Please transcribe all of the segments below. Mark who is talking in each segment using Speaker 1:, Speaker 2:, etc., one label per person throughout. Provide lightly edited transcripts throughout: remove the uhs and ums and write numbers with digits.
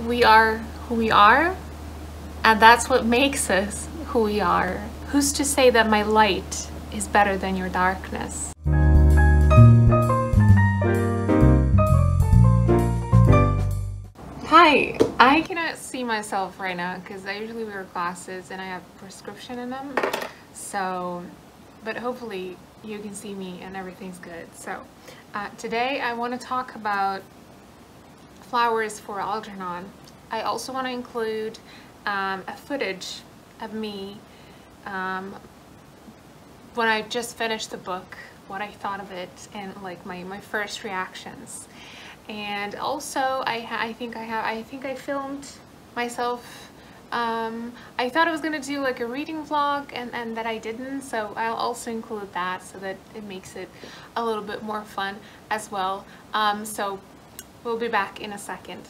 Speaker 1: We are who we are, and that's what makes us who we are. Who's to say that my light is better than your darkness? Hi, I cannot see myself right now because I usually wear glasses and I have prescription in them. So, but hopefully you can see me and everything's good. So, today I want to talk about flowers for Algernon. I also want to include a footage of me when I just finished the book, what I thought of it, and like my first reactions. And also I think I filmed myself. I thought I was gonna do like a reading vlog and that I didn't, so I'll also include that so that it makes it a little bit more fun as well. So we'll be back in a second.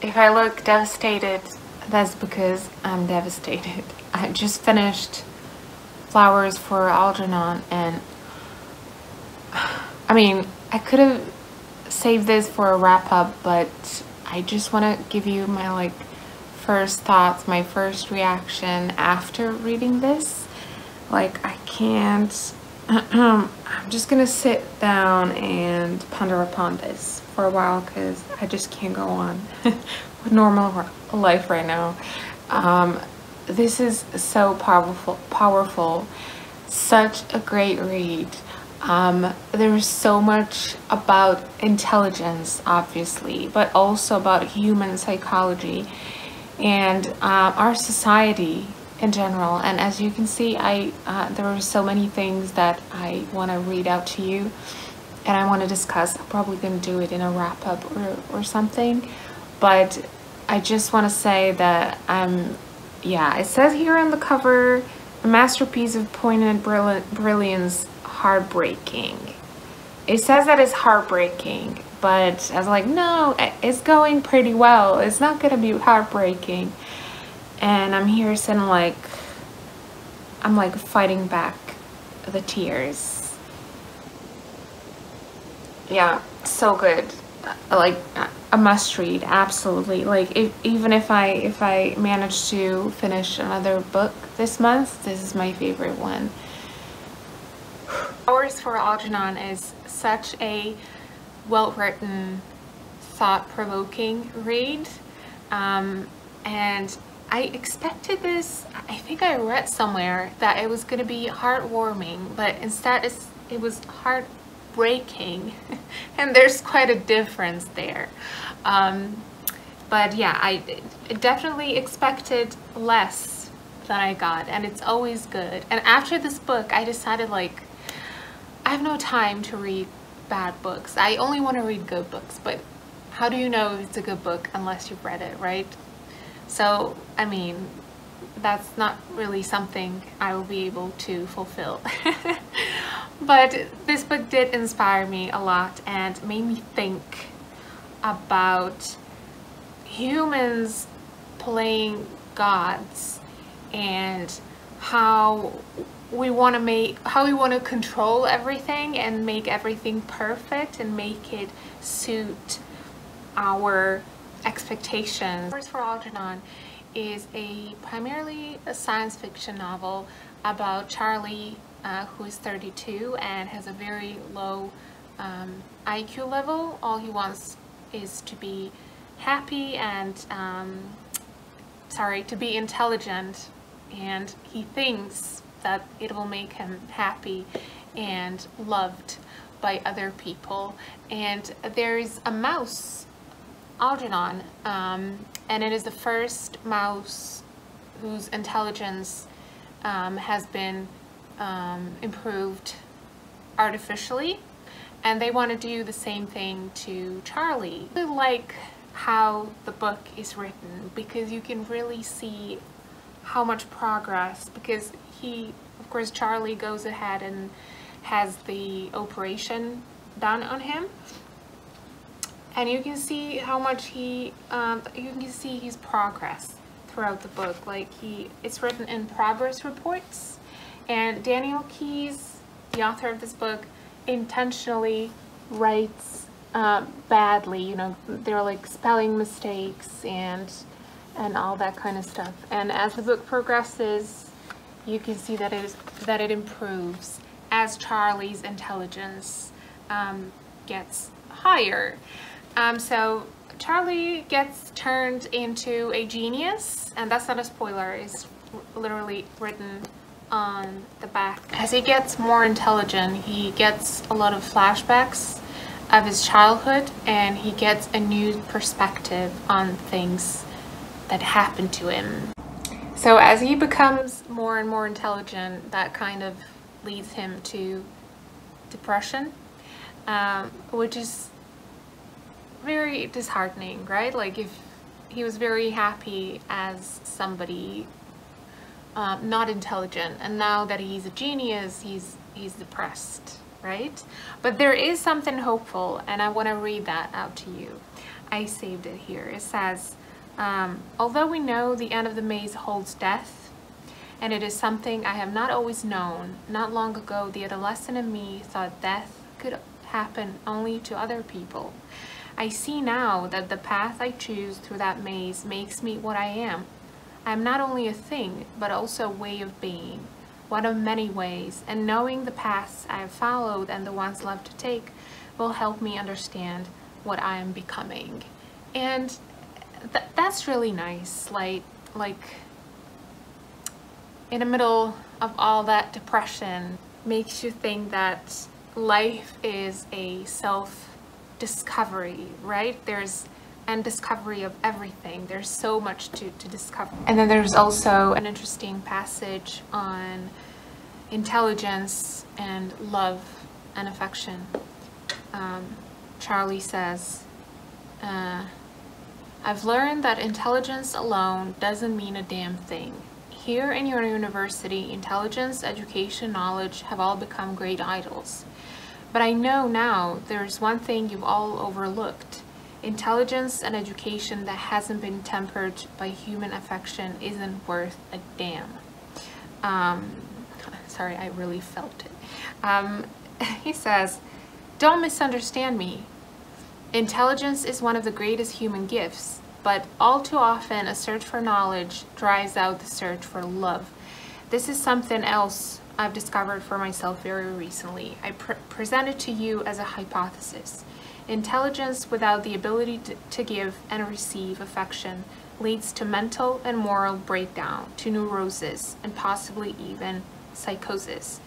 Speaker 1: If I look devastated, that's because I'm devastated. I just finished Flowers for Algernon, and I mean, I could have saved this for a wrap-up, but I just want to give you my like first thoughts, my first reaction after reading this. Like, I can't I'm just gonna sit down and ponder upon this for a while because I just can't go on with normal life right now. This is so powerful, such a great read. There's so much about intelligence, obviously, but also about human psychology and our society in general. And as you can see, there are so many things that I want to read out to you and I want to discuss. I'm probably going to do it in a wrap-up or something, but I just want to say that yeah, it says here on the cover, a masterpiece of poignant brilliance, heartbreaking. It says that it's heartbreaking, but I was like, no, it's going pretty well. It's not gonna be heartbreaking. And I'm here sitting like, I'm like fighting back the tears. Yeah, so good. Like a must read, absolutely. Like even if I manage to finish another book this month, this is my favorite one. Flowers for Algernon is such a well-written, thought-provoking read, and I expected this. I think I read somewhere that it was going to be heartwarming, but instead it was heartbreaking, and there's quite a difference there. But yeah, I definitely expected less than I got, and it's always good. And after this book, I decided, like, I have no time to read bad books. I only want to read good books, but how do you know if it's a good book unless you've read it, right? So, I mean, that's not really something I will be able to fulfill. But this book did inspire me a lot and made me think about humans playing gods and how we want to control everything and make everything perfect and make it suit our expectations. Flowers for Algernon is primarily a science fiction novel about Charlie, who is 32 and has a very low IQ level. All he wants is to be happy and to be intelligent, and he thinks that it will make him happy and loved by other people. And there's a mouse, Algernon, and it is the first mouse whose intelligence has been improved artificially, and they want to do the same thing to Charlie. I like how the book is written because you can really see how much progress, because of course, Charlie goes ahead and has the operation done on him. And you can see how much you can see his progress throughout the book. Like it's written in progress reports, and Daniel Keyes, the author of this book, intentionally writes badly. You know, there are like spelling mistakes and all that kind of stuff. And as the book progresses, you can see that it improves as Charlie's intelligence gets higher. So Charlie gets turned into a genius, and that's not a spoiler, it's literally written on the back. As he gets more intelligent, he gets a lot of flashbacks of his childhood, and he gets a new perspective on things that happened to him. So as he becomes more and more intelligent, that kind of leads him to depression, which is very disheartening, right? Like if he was very happy as somebody not intelligent, and now that he's a genius, he's depressed, right? But there is something hopeful, and I want to read that out to you. I saved it here. It says, although we know the end of the maze holds death, and it is something I have not always known, not long ago the adolescent in me thought death could happen only to other people. I see now that the path I choose through that maze makes me what I am. I am not only a thing, but also a way of being, one of many ways, and knowing the paths I have followed and the ones left to take will help me understand what I am becoming. And that's really nice. Like in the middle of all that depression, makes you think that life is a self-discovery, right? And discovery of everything. There's so much to discover. And then there's also an interesting passage on intelligence and love and affection. Charlie says, I've learned that intelligence alone doesn't mean a damn thing. Here in your university, intelligence, education, knowledge have all become great idols. But I know now there's one thing you've all overlooked. Intelligence and education that hasn't been tempered by human affection isn't worth a damn. Sorry, I really felt it. He says, don't misunderstand me. Intelligence is one of the greatest human gifts, but all too often a search for knowledge drives out the search for love. This is something else I've discovered for myself very recently. I present it to you as a hypothesis. Intelligence without the ability to give and receive affection leads to mental and moral breakdown, to neurosis, and possibly even psychosis.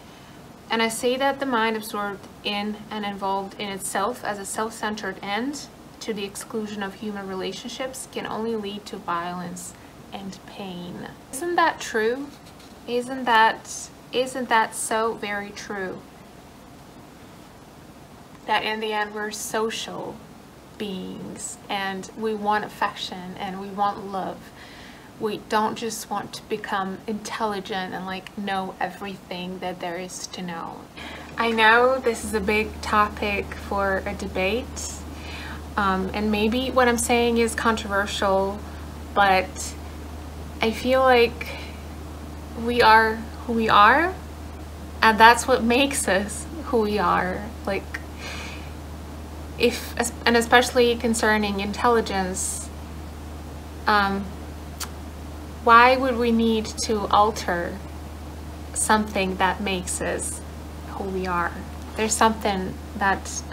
Speaker 1: And I say that the mind absorbed in and involved in itself as a self-centered end to the exclusion of human relationships can only lead to violence and pain. Isn't that true? Isn't that so very true? That in the end we're social beings and we want affection and we want love. We don't just want to become intelligent and like know everything that there is to know. I know this is a big topic for a debate, and maybe what I'm saying is controversial, but I feel like we are who we are, and that's what makes us who we are. Like, and especially concerning intelligence, why would we need to alter something that makes us who we are? There's something that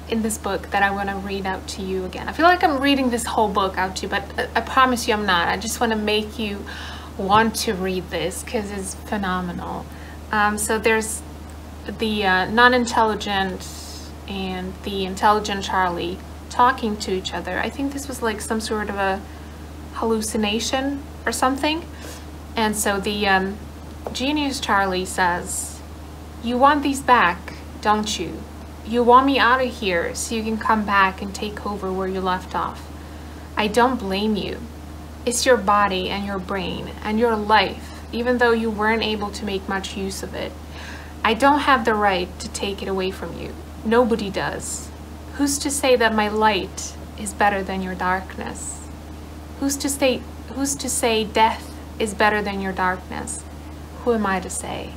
Speaker 1: in this book that I want to read out to you again. I feel like I'm reading this whole book out to you, but I promise you I'm not. I just want to make you want to read this because it's phenomenal. So there's the non-intelligent and the intelligent Charlie talking to each other. I think this was like some sort of a hallucination or something. And so the genius Charlie says, you want these back, don't you? You want me out of here so you can come back and take over where you left off. I don't blame you. is your body and your brain and your life, even though you weren't able to make much use of it. I don't have the right to take it away from you. Nobody does. Who's to say that my light is better than your darkness? Who's to say death is better than your darkness? Who am I to say?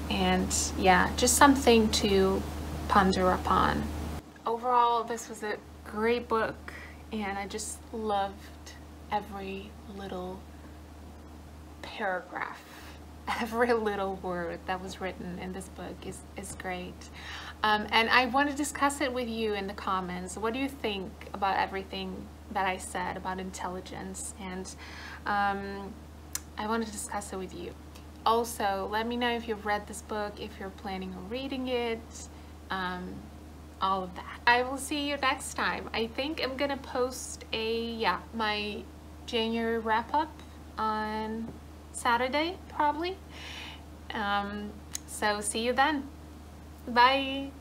Speaker 1: And yeah, just something to ponder upon. Overall, this was a great book, and I just loved every little paragraph. Every little word that was written in this book is great. And I want to discuss it with you in the comments. What do you think about everything that I said about intelligence? And I want to discuss it with you. Also, let me know if you've read this book, if you're planning on reading it, all of that. I will see you next time. I think I'm gonna post my January wrap-up on Saturday, probably. So see you then. Bye.